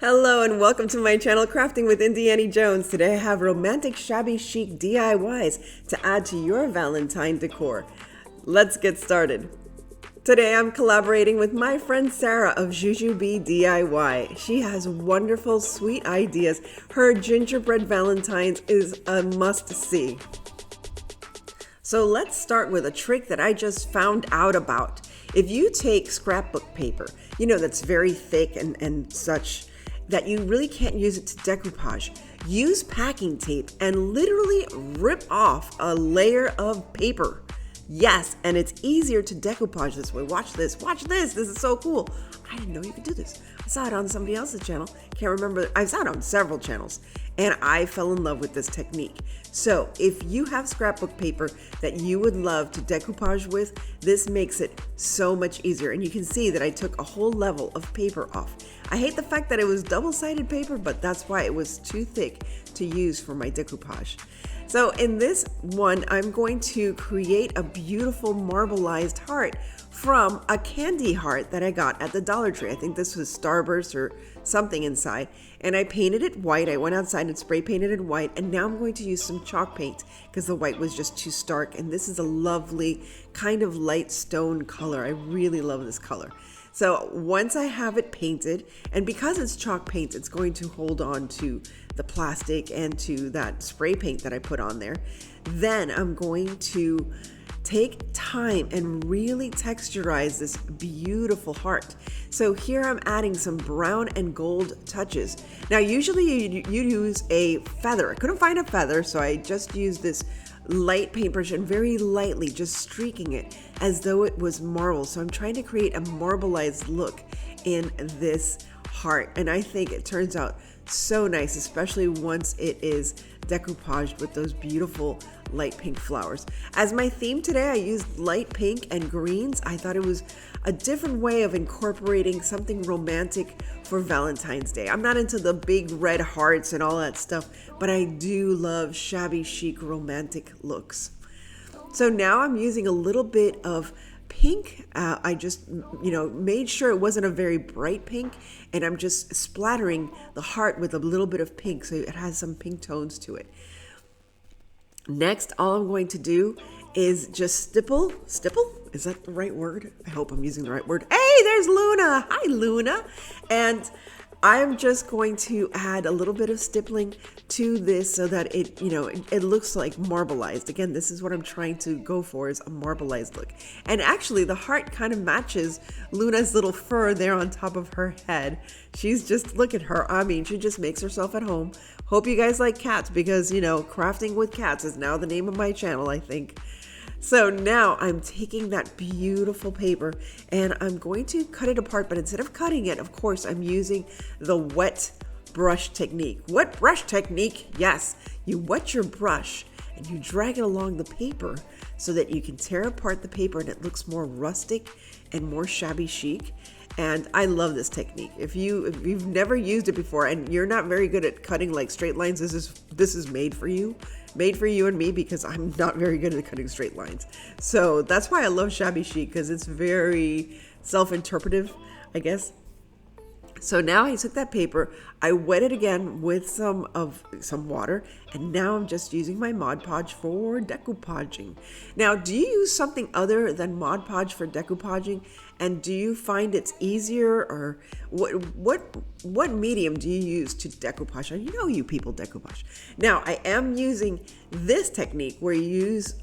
Hello and welcome to my channel Crafting with Indiana Jones. Today I have romantic shabby chic DIYs to add to your Valentine decor. Let's get started. Today I'm collaborating with my friend Sarah of Jujubee DIY. She has wonderful sweet ideas. Her gingerbread Valentines is a must-see. So let's start with a trick that I just found out about. If you take scrapbook paper, that's very thick and such, that you really can't use it to decoupage, use packing tape and literally rip off a layer of paper. Yes, and it's easier to decoupage this way. Watch this, this is so cool. I didn't know you could do this. I saw it on somebody else's channel. Can't remember, I saw it on several channels and I fell in love with this technique. So if you have scrapbook paper that you would love to decoupage with, this makes it so much easier. And you can see that I took a whole level of paper off. I hate the fact that it was double-sided paper, but that's why it was too thick to use for my decoupage. So in this one, I'm going to create a beautiful marbleized heart from a candy heart that I got at the Dollar Tree. I think this was Starburst or something inside. And I painted it white. I went outside and spray painted it white. And now I'm going to use some chalk paint because the white was just too stark. And this is a lovely kind of light stone color. I really love this color. So once I have it painted, and because it's chalk paint, it's going to hold on to the plastic and to that spray paint that I put on there. Then I'm going to take time and really texturize this beautiful heart. So here I'm adding some brown and gold touches. Now usually you use a feather. I couldn't find a feather, so I just used this light paintbrush and very lightly just streaking it as though it was marble. So I'm trying to create a marbleized look in this heart, and I think it turns out so nice, especially once it is decoupaged with those beautiful light pink flowers. As my theme today, I used light pink and greens. I thought it was a different way of incorporating something romantic for Valentine's Day. I'm not into the big red hearts and all that stuff, but I do love shabby chic romantic looks. So now I'm using a little bit of pink. I just, made sure it wasn't a very bright pink, and I'm just splattering the heart with a little bit of pink so it has some pink tones to it. Next, all I'm going to do is just stipple? Is that the right word? I hope I'm using the right word. Hey, there's Luna. Hi, Luna. And I'm just going to add a little bit of stippling to this so that it looks like marbleized. Again, this is what I'm trying to go for, is a marbleized look. And actually the heart kind of matches Luna's little fur there on top of her head. She's just, look at her. I mean, she just makes herself at home. Hope you guys like cats because, Crafting with Cats is now the name of my channel, I think. So now I'm taking that beautiful paper and I'm going to cut it apart, but instead of cutting it, of course, I'm using the wet brush technique. Wet brush technique, yes. You wet your brush and you drag it along the paper so that you can tear apart the paper and it looks more rustic and more shabby chic. And I love this technique. If you've never used it before and you're not very good at cutting like straight lines, this is made for you. Made for you and me, because I'm not very good at cutting straight lines. So that's why I love shabby chic, because it's very self-interpretive, I guess. So now I took that paper, I wet it again with some water, and now I'm just using my Mod Podge for decoupaging. Now, do you use something other than Mod Podge for decoupaging? And do you find it's easier, or what medium do you use to decoupage? You people decoupage. Now, I am using this technique where you use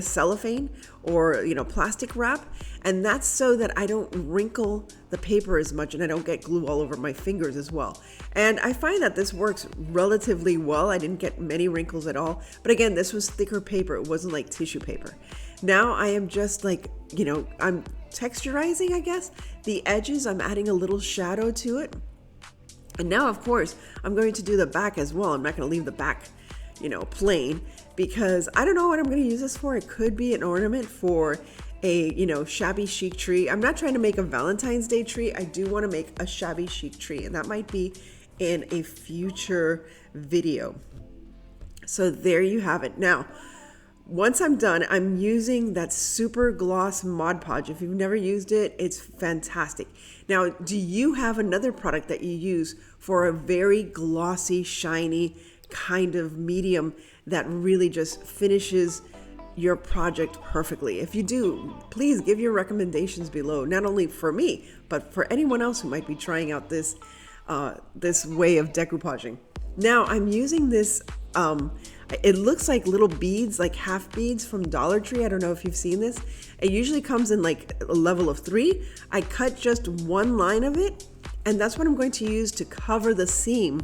cellophane or plastic wrap, and that's so that I don't wrinkle the paper as much and I don't get glue all over my fingers as well. And I find that this works relatively well. I didn't get many wrinkles at all, but again, this was thicker paper. It wasn't like tissue paper. Now I am just like, I'm texturizing, I guess, the edges. I'm adding a little shadow to it. And now, of course, I'm going to do the back as well. I'm not going to leave the back plain, because I don't know what I'm going to use this for. It could be an ornament for a, shabby chic tree. I'm not trying to make a Valentine's Day tree. I do want to make a shabby chic tree, and that might be in a future video. So there you have it. Now, Once I'm done, I'm using that super gloss Mod Podge. If you've never used it, it's fantastic. Now, do you have another product that you use for a very glossy, shiny kind of medium that really just finishes your project perfectly? If you do, please give your recommendations below, not only for me, but for anyone else who might be trying out this way of decoupaging. Now I'm using this, it looks like little beads, like half beads from Dollar Tree. I don't know if you've seen this. It usually comes in like a level of 3. I cut just one line of it, and that's what I'm going to use to cover the seam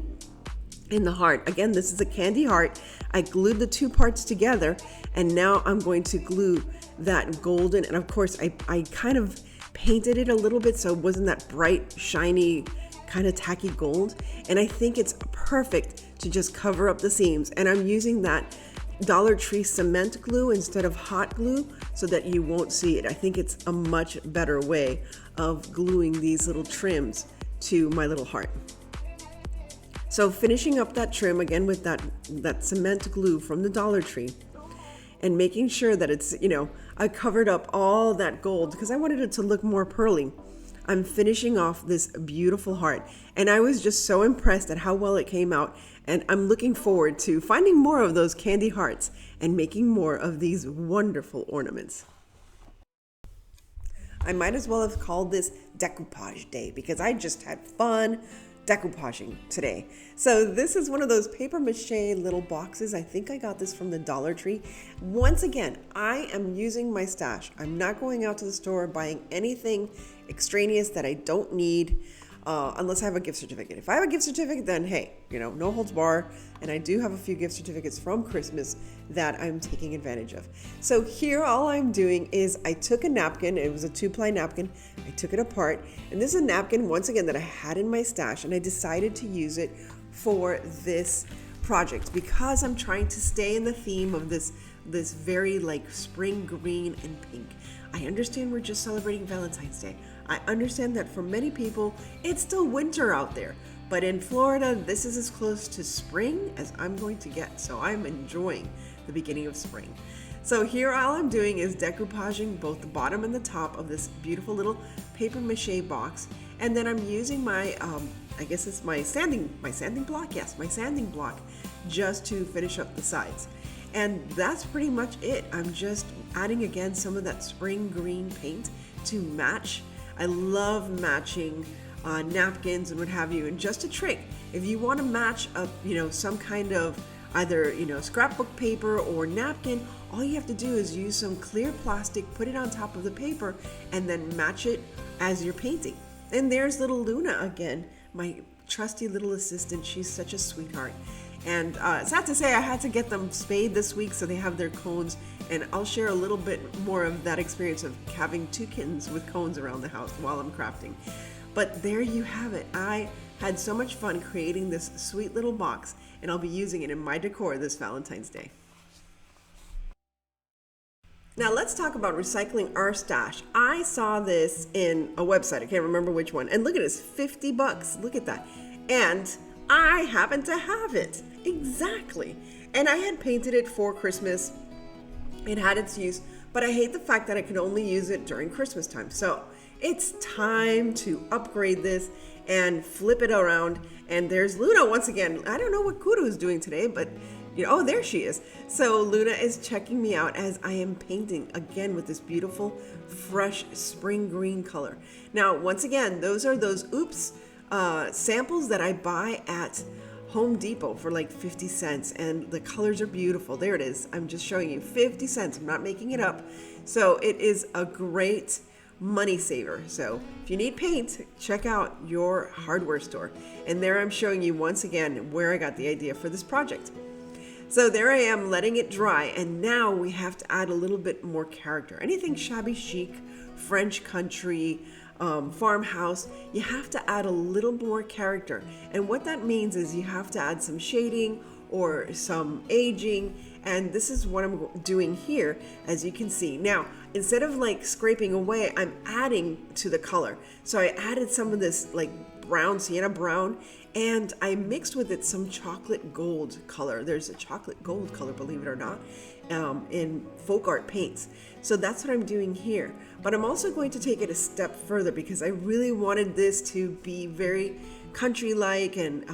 in the heart. Again, this is a candy heart. I glued the 2 parts together, and now I'm going to glue that golden, and of course I kind of painted it a little bit so it wasn't that bright, shiny, kind of tacky gold. And I think it's perfect to just cover up the seams. And I'm using that Dollar Tree cement glue instead of hot glue so that you won't see it. I think it's a much better way of gluing these little trims to my little heart. So finishing up that trim again with that cement glue from the Dollar Tree, and making sure that it's, I covered up all that gold because I wanted it to look more pearly. I'm finishing off this beautiful heart, and I was just so impressed at how well it came out, and I'm looking forward to finding more of those candy hearts and making more of these wonderful ornaments. I might as well have called this decoupage day because I just had fun decoupaging today. So this is one of those paper mache little boxes. I think I got this from the Dollar Tree. Once again, I am using my stash. I'm not going out to the store buying anything extraneous that I don't need, unless I have a gift certificate. If I have a gift certificate, then hey, no holds bar. And I do have a few gift certificates from Christmas that I'm taking advantage of. So here, all I'm doing is I took a napkin. It was a 2-ply napkin. I took it apart, and this is a napkin, once again, that I had in my stash, and I decided to use it for this project because I'm trying to stay in the theme of this very like spring green and pink. I understand we're just celebrating Valentine's Day. I understand that for many people, it's still winter out there. But in Florida, this is as close to spring as I'm going to get. So I'm enjoying the beginning of spring. So here, all I'm doing is decoupaging both the bottom and the top of this beautiful little paper mache box. And then I'm using my, I guess it's my sanding block. Yes, my sanding block, just to finish up the sides. And that's pretty much it. I'm just adding again some of that spring green paint to match. I love matching napkins and what have you. And just a trick, if you want to match up, some kind of either, scrapbook paper or napkin, all you have to do is use some clear plastic, put it on top of the paper, and then match it as you're painting. And there's little Luna again, my trusty little assistant. She's such a sweetheart. And sad to say, I had to get them spayed this week so they have their cones, and I'll share a little bit more of that experience of having 2 kittens with cones around the house while I'm crafting. But there you have it. I had so much fun creating this sweet little box, and I'll be using it in my decor this Valentine's Day. Now let's talk about recycling our stash. I saw this in a website, I can't remember which one, and look at this, $50, look at that. And I happen to have it, exactly. And I had painted it for Christmas. It had its use, but I hate the fact that I could only use it during Christmas time. So it's time to upgrade this and flip it around. And there's Luna once again. I don't know what Kudu is doing today, but oh, there she is. So Luna is checking me out as I am painting again with this beautiful, fresh spring green color. Now, once again, those are those Oops samples that I buy at Home Depot for like 50 cents, and the colors are beautiful. There it is. I'm just showing you 50 cents. I'm not making it up. So it is a great money saver. So if you need paint, check out your hardware store. And there I'm showing you once again where I got the idea for this project. So there I am letting it dry, and now we have to add a little bit more character. Anything shabby chic, French country, farmhouse, you have to add a little more character. And what that means is you have to add some shading or some aging. And this is what I'm doing here, as you can see. Now, instead of like scraping away, I'm adding to the color. So I added some of this like brown, sienna brown, and I mixed with it some chocolate gold color. There's a chocolate gold color, believe it or not, in folk art paints. So that's what I'm doing here. But I'm also going to take it a step further because I really wanted this to be very country-like, and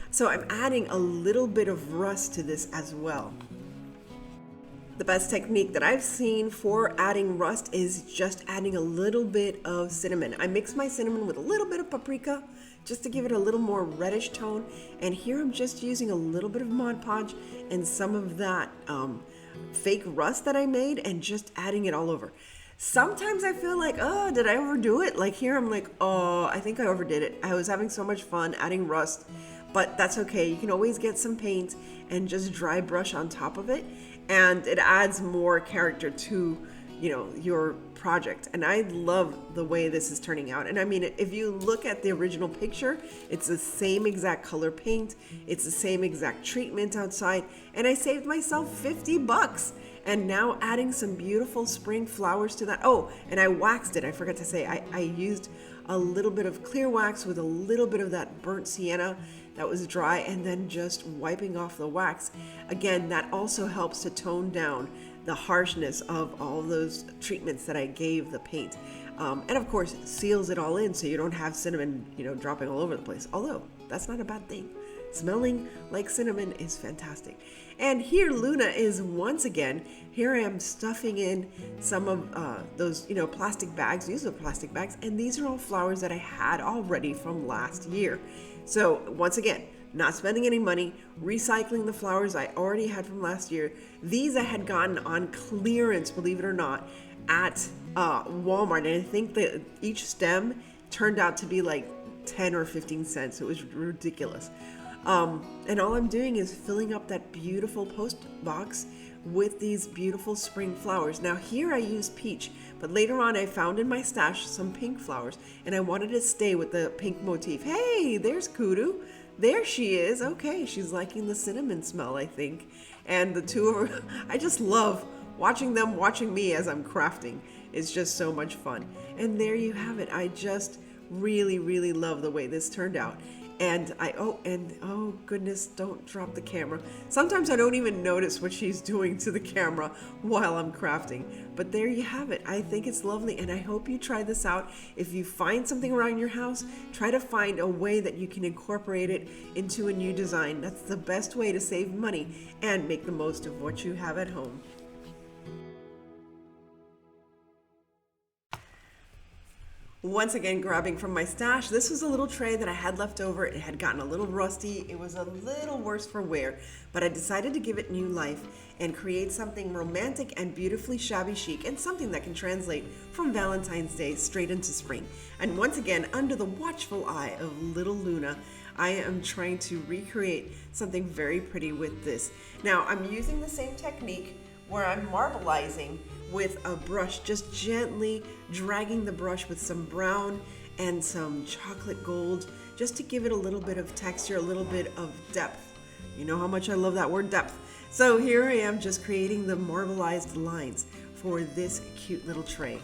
so I'm adding a little bit of rust to this as well. The best technique that I've seen for adding rust is just adding a little bit of cinnamon. I mix my cinnamon with a little bit of paprika just to give it a little more reddish tone. And here I'm just using a little bit of Mod Podge and some of that fake rust that I made and just adding it all over. Sometimes I feel like, oh, did I overdo it? Like here I'm like, oh, I think I overdid it. I was having so much fun adding rust, but that's okay. You can always get some paint and just dry brush on top of it, and it adds more character to, your project. And I love the way this is turning out. And I mean, if you look at the original picture, it's the same exact color paint. It's the same exact treatment outside. And I saved myself 50 bucks. And now adding some beautiful spring flowers to that. Oh, and I waxed it. I forgot to say, I used a little bit of clear wax with a little bit of that burnt sienna that was dry, and then just wiping off the wax. Again, that also helps to tone down the harshness of all those treatments that I gave the paint. And of course, seals it all in so you don't have cinnamon, dropping all over the place. Although, that's not a bad thing. Smelling like cinnamon is fantastic. And here Luna is once again, here I am stuffing in some of those, plastic bags. These are plastic bags, and these are all flowers that I had already from last year. So once again, not spending any money, recycling the flowers I already had from last year. These I had gotten on clearance, believe it or not, at Walmart. And I think that each stem turned out to be like 10 or 15 cents. It was ridiculous. And all I'm doing is filling up that beautiful post box with these beautiful spring flowers. Now here I used peach, but later on I found in my stash some pink flowers, and I wanted to stay with the pink motif. Hey, there's Kudu. There she is. Okay, she's liking the cinnamon smell, I think. And the two of her, I just love watching them watching me as I'm crafting. It's just so much fun. And there you have it. I just really, really love the way this turned out. And oh goodness, don't drop the camera. Sometimes I don't even notice what she's doing to the camera while I'm crafting. But there you have it. I think it's lovely, and I hope you try this out. If you find something around your house, try to find a way that you can incorporate it into a new design. That's the best way to save money and make the most of what you have at home. Once again, grabbing from my stash, this was a little tray that I had left over. It had gotten a little rusty. It was a little worse for wear, but I decided to give it new life and create something romantic and beautifully shabby chic, and something that can translate from Valentine's Day straight into spring. And once again, under the watchful eye of little Luna, I am trying to recreate something very pretty with this. Now, I'm using the same technique where I'm marbleizing with a brush, just gently dragging the brush with some brown and some chocolate gold, just to give it a little bit of texture, a little bit of depth. You know how much I love that word, depth. So here I am just creating the marbleized lines for this cute little tray.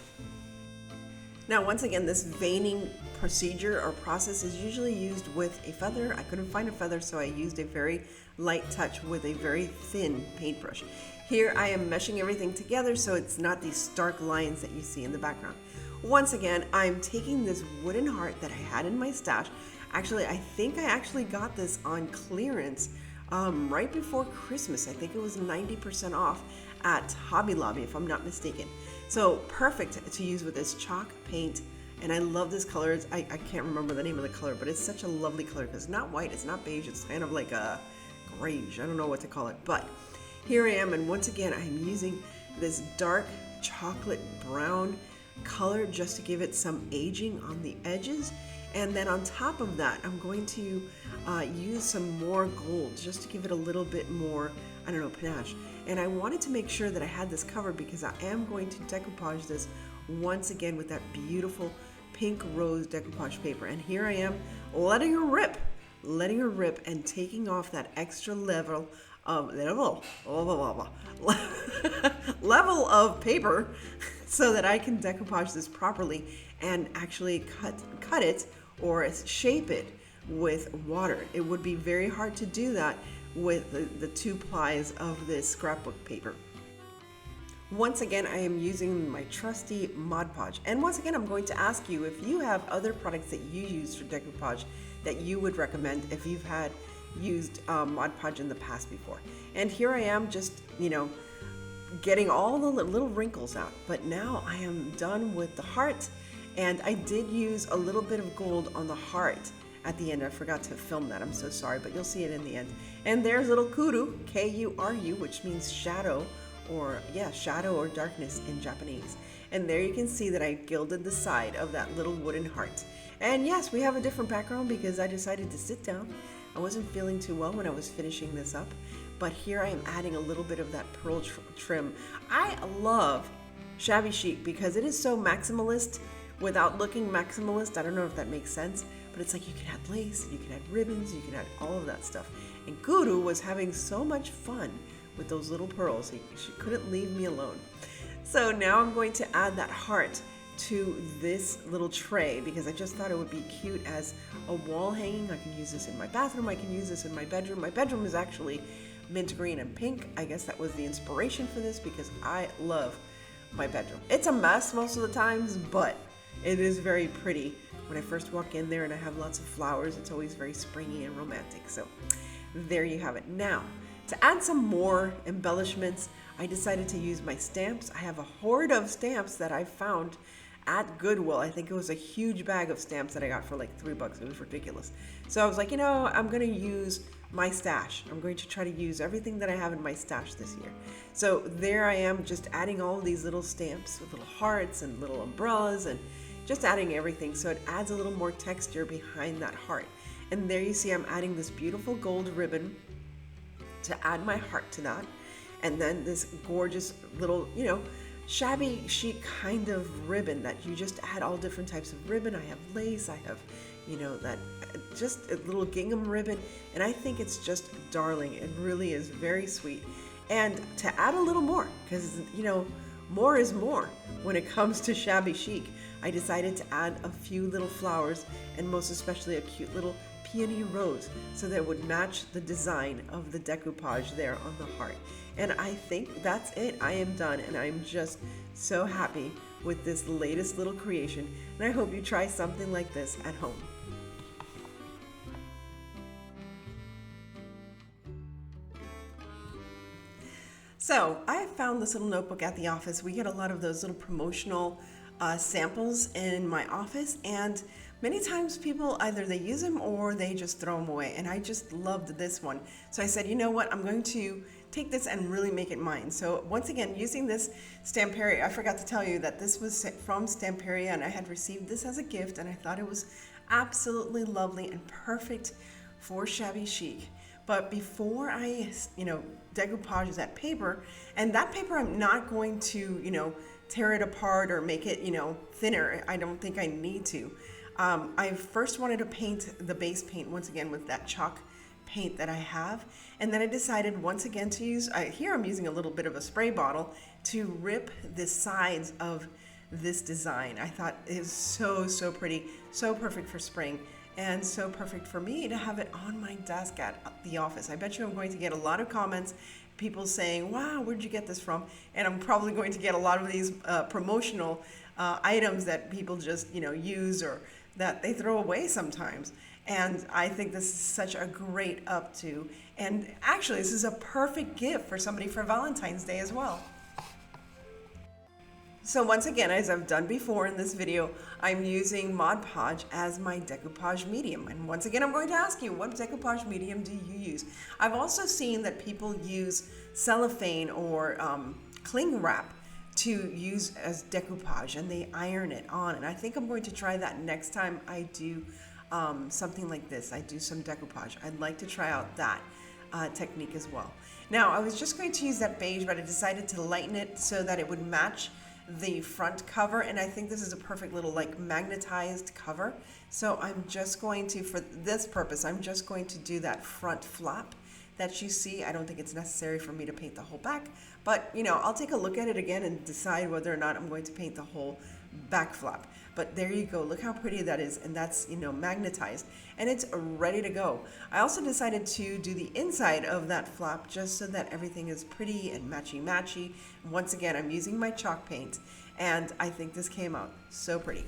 Now, once again, this veining procedure or process is usually used with a feather. I couldn't find a feather, so I used a very light touch with a very thin paintbrush. Here I am meshing everything together so it's not these stark lines that you see in the background. Once again, I'm taking this wooden heart that I had in my stash. Actually, I think I actually got this on clearance right before Christmas. I think it was 90% off at Hobby Lobby, if I'm not mistaken. So perfect to use with this chalk paint. And I love this color. I can't remember the name of the color, but it's such a lovely color because it's not white, it's not beige, it's kind of like a grayish. I don't know what to call it, but here I am, and once again, I'm using this dark chocolate brown color just to give it some aging on the edges. And then on top of that, I'm going to use some more gold just to give it a little bit more, I don't know, panache. And I wanted to make sure that I had this covered because I am going to decoupage this once again with that beautiful pink rose decoupage paper. And here I am letting her rip. letting her rip and taking off that extra level of level of paper so that I can decoupage this properly and actually cut it or shape it with water. It would be very hard to do that with the 2 plies of this scrapbook paper. Once again, I am using my trusty Mod Podge. And once again, I'm going to ask you if you have other products that you use for decoupage that you would recommend if you've used Mod Podge in the past before. And here I am just, getting all the little wrinkles out. But now I am done with the heart, and I did use a little bit of gold on the heart at the end. I forgot to film that, I'm so sorry, but you'll see it in the end. And there's little Kuru, K-U-R-U, which means shadow, shadow or darkness in Japanese. And there you can see that I gilded the side of that little wooden heart. And yes, we have a different background because I decided to sit down. I wasn't feeling too well when I was finishing this up, but here I am adding a little bit of that pearl trim. I love Shabby Chic because it is so maximalist without looking maximalist. I don't know if that makes sense, but it's like you can add lace, you can add ribbons, you can add all of that stuff. And Kuru was having so much fun with those little pearls. She couldn't leave me alone. So now I'm going to add that heart to this little tray because I just thought it would be cute as a wall hanging. I can use this in my bathroom. I can use this in my bedroom. My bedroom is actually mint green and pink. I guess that was the inspiration for this because I love my bedroom. It's a mess most of the times, but it is very pretty. When I first walk in there and I have lots of flowers, it's always very springy and romantic. So there you have it. Now, to add some more embellishments, I decided to use my stamps. I have a hoard of stamps that I found at Goodwill. I think it was a huge bag of stamps that I got for like $3. It was ridiculous. So I was like, I'm going to use my stash. I'm going to try to use everything that I have in my stash this year. So there I am, just adding all these little stamps with little hearts and little umbrellas and just adding everything so it adds a little more texture behind that heart. And there you see I'm adding this beautiful gold ribbon to add my heart to that. And then this gorgeous little, shabby chic kind of ribbon that you just add all different types of ribbon. I have lace, I have, that just a little gingham ribbon. And I think it's just darling. It really is very sweet. And to add a little more, because, more is more when it comes to Shabby Chic, I decided to add a few little flowers and most especially a cute little peony rose so that it would match the design of the decoupage there on the heart. And I think that's it. I am done and I'm just so happy with this latest little creation, and I hope you try something like this at home. So I found this little notebook at the office. We get a lot of those little promotional samples in my office, and many times people either they use them or they just throw them away, and I just loved this one. So I said, you know what, I'm going to take this and really make it mine. So once again, using this Stamperia, I forgot to tell you that this was from Stamperia and I had received this as a gift, and I thought it was absolutely lovely and perfect for Shabby Chic. But before I, decoupage that paper, and that paper I'm not going to, tear it apart or make it, thinner. I don't think I need to. I first wanted to paint the base paint once again with that chalk paint that I have, and then I decided once again to use, here I'm using a little bit of a spray bottle to rip the sides of this design. I thought it was so pretty, so perfect for spring, and so perfect for me to have it on my desk at the office. I bet you I'm going to get a lot of comments, people saying, wow, where'd you get this from? And I'm probably going to get a lot of these promotional items that people just use or that they throw away sometimes. And I think this is such a great up to, and actually this is a perfect gift for somebody for Valentine's Day as well. So once again, as I've done before in this video, I'm using Mod Podge as my decoupage medium. And once again, I'm going to ask you, what decoupage medium do you use? I've also seen that people use cellophane or cling wrap to use as decoupage, and they iron it on. And I think I'm going to try that next time I do something like this. I do some decoupage. I'd like to try out that technique as well. Now, I was just going to use that beige, but I decided to lighten it so that it would match the front cover, and I think this is a perfect little like magnetized cover. So I'm just going to, for this purpose, I'm just going to do that front flap that you see. I don't think it's necessary for me to paint the whole back, but you know, I'll take a look at it again and decide whether or not I'm going to paint the whole back flap. But there you go, look how pretty that is, and that's, you know, magnetized, and it's ready to go. I also decided to do the inside of that flap just so that everything is pretty and matchy-matchy. Once again, I'm using my chalk paint, and I think this came out so pretty.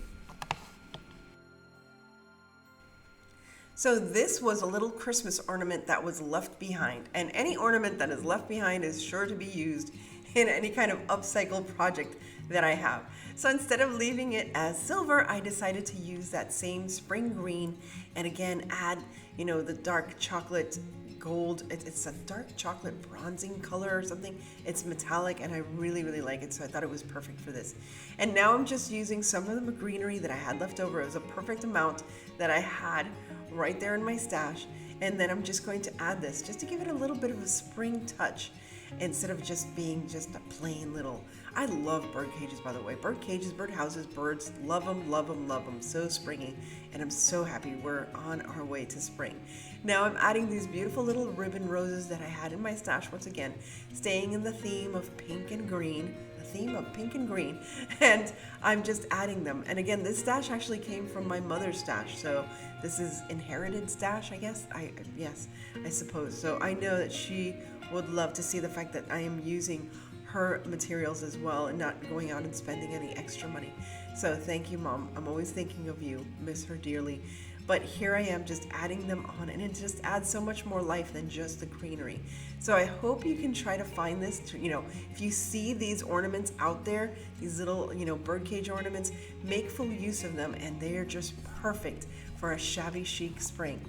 So this was a little Christmas ornament that was left behind, and any ornament that is left behind is sure to be used in any kind of upcycle project that I have. So instead of leaving it as silver, I decided to use that same spring green and again add, you know, the dark chocolate gold. It's a dark chocolate bronzing color or something. It's metallic and I really, really like it, so I thought it was perfect for this. And now I'm just using some of the greenery that I had left over. It was a perfect amount that I had right there in my stash, and then I'm just going to add this just to give it a little bit of a spring touch instead of just being just a plain little. I love bird cages, by the way. Bird cages, bird houses, birds, love them, love them, love them. So springy, and I'm so happy we're on our way to spring. Now I'm adding these beautiful little ribbon roses that I had in my stash, once again, staying in the theme of pink and green, and I'm just adding them. And again, this stash actually came from my mother's stash, so this is inherited stash, I guess. Yes, I suppose. So I know that she would love to see the fact that I am using her materials as well and not going out and spending any extra money. So thank you, Mom. I'm always thinking of you. Miss her dearly. But here I am just adding them on, and it just adds so much more life than just the greenery. So I hope you can try to find this to, you know, if you see these ornaments out there, these little, you know, birdcage ornaments, make full use of them, and they are just perfect for a shabby chic spring.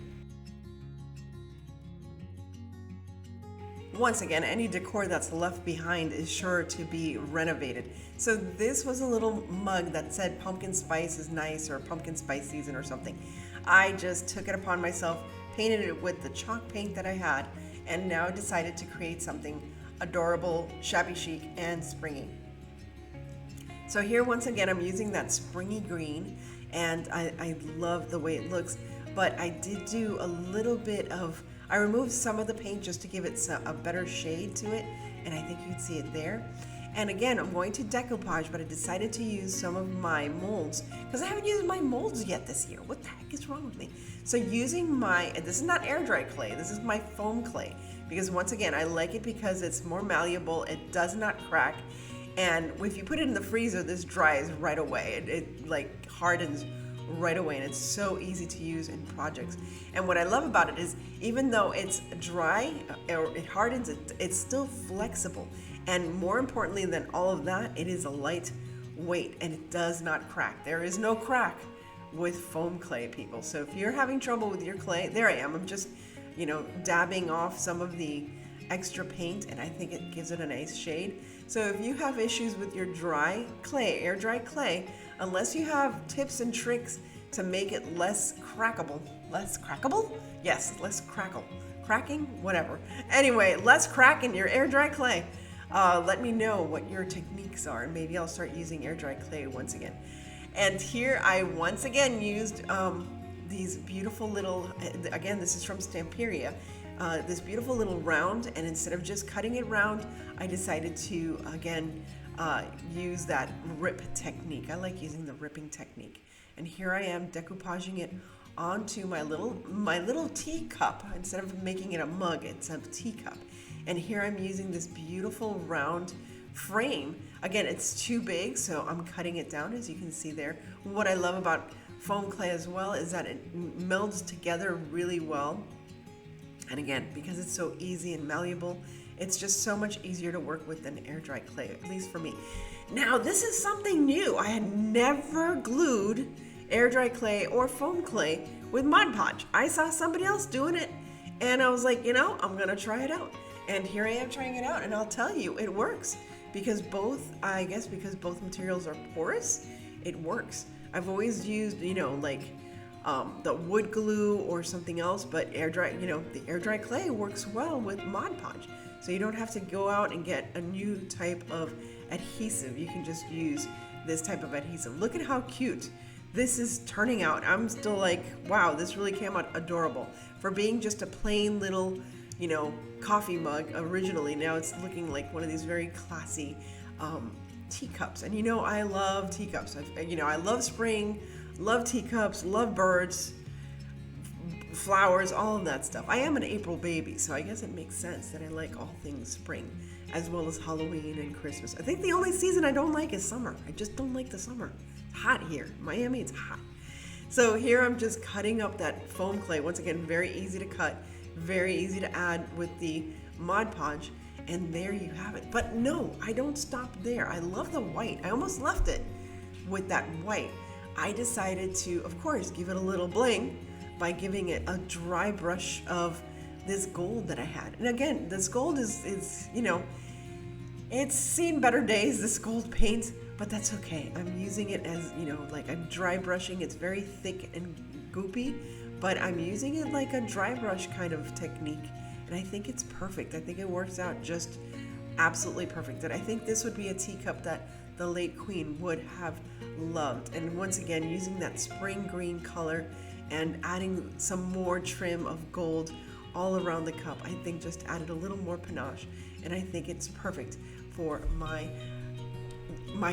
Once again, any decor that's left behind is sure to be renovated. So this was a little mug that said pumpkin spice is nice, or pumpkin spice season or something. I just took it upon myself, painted it with the chalk paint that I had, and now decided to create something adorable, shabby chic, and springy. So here, once again, I'm using that springy green, and I love the way it looks, but I did do a little bit of, I removed some of the paint just to give it a better shade to it, and I think you'd see it there. And again, I'm going to decoupage, but I decided to use some of my molds because I haven't used my molds yet this year. What the heck is wrong with me? So using this is not air dry clay, this is my foam clay, because once again, I like it because it's more malleable, it does not crack, and if you put it in the freezer, this dries right away. It like hardens right away, and it's so easy to use in projects. And what I love about it is even though it's dry or it hardens, it's still flexible. And more importantly than all of that, it is a light weight and it does not crack. There is no crack with foam clay, people. So if you're having trouble with your clay, there I am. I'm just, you know, dabbing off some of the extra paint, and I think it gives it a nice shade. So if you have issues with your dry clay, air dry clay, unless you have tips and tricks to make it less crackable, yes, less cracking, whatever. Anyway, less crack in your air dry clay. Let me know what your techniques are, and maybe I'll start using air dry clay once again. And here I once again used these beautiful little, again, this is from Stamperia, this beautiful little round, and instead of just cutting it round, I decided to, again, use that rip technique. I like using the ripping technique. And here I am decoupaging it onto my little teacup. Instead of making it a mug, it's a teacup. And here I'm using this beautiful round frame. Again, it's too big, so I'm cutting it down, as you can see there. What I love about foam clay as well is that it melds together really well. And again, because it's so easy and malleable, it's just so much easier to work with than air dry clay, at least for me. Now, this is something new. I had never glued air dry clay or foam clay with Mod Podge. I saw somebody else doing it, and I was like, you know, I'm gonna try it out. And here I am trying it out, and I'll tell you, it works. Because I guess because both materials are porous, it works. I've always used, you know, like the wood glue or something else, but air dry, the air dry clay works well with Mod Podge. So you don't have to go out and get a new type of adhesive. You can just use this type of adhesive. Look at how cute this is turning out. I'm still like, wow, this really came out adorable. For being just a plain little, coffee mug originally, now it's looking like one of these very classy teacups. And I love teacups. I love spring, love teacups, love birds, flowers, all of that stuff. I am an April baby, so I guess it makes sense that I like all things spring, as well as Halloween and Christmas. I think the only season I don't like is summer. I just don't like the summer. It's hot here. Miami, it's hot. So here I'm just cutting up that foam clay. Once again, very easy to cut, very easy to add with the Mod Podge, and there you have it. But no, I don't stop there. I love the white. I almost left it with that white. I decided to, of course, give it a little bling by giving it a dry brush of this gold that I had. And again, this gold is it's seen better days, this gold paint, but that's okay. I'm using it as, like I'm dry brushing. It's very thick and goopy, but I'm using it like a dry brush kind of technique. And I think it's perfect. I think it works out just absolutely perfect. And I think this would be a teacup that the late Queen would have loved. And once again, using that spring green color and adding some more trim of gold all around the cup, I think just added a little more panache. And I think it's perfect for my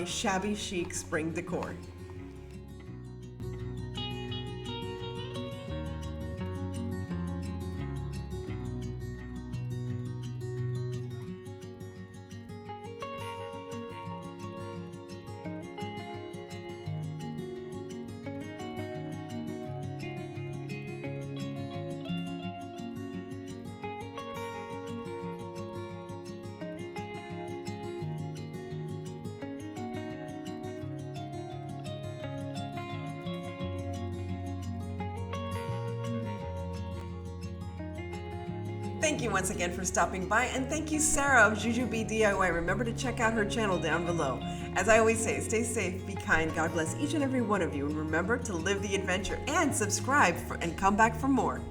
shabby chic spring decor. Thank you once again for stopping by, and thank you Sarah of Jujubee DIY. Remember to check out her channel down below. As I always say, stay safe, be kind, God bless each and every one of you, and remember to live the adventure and subscribe and come back for more.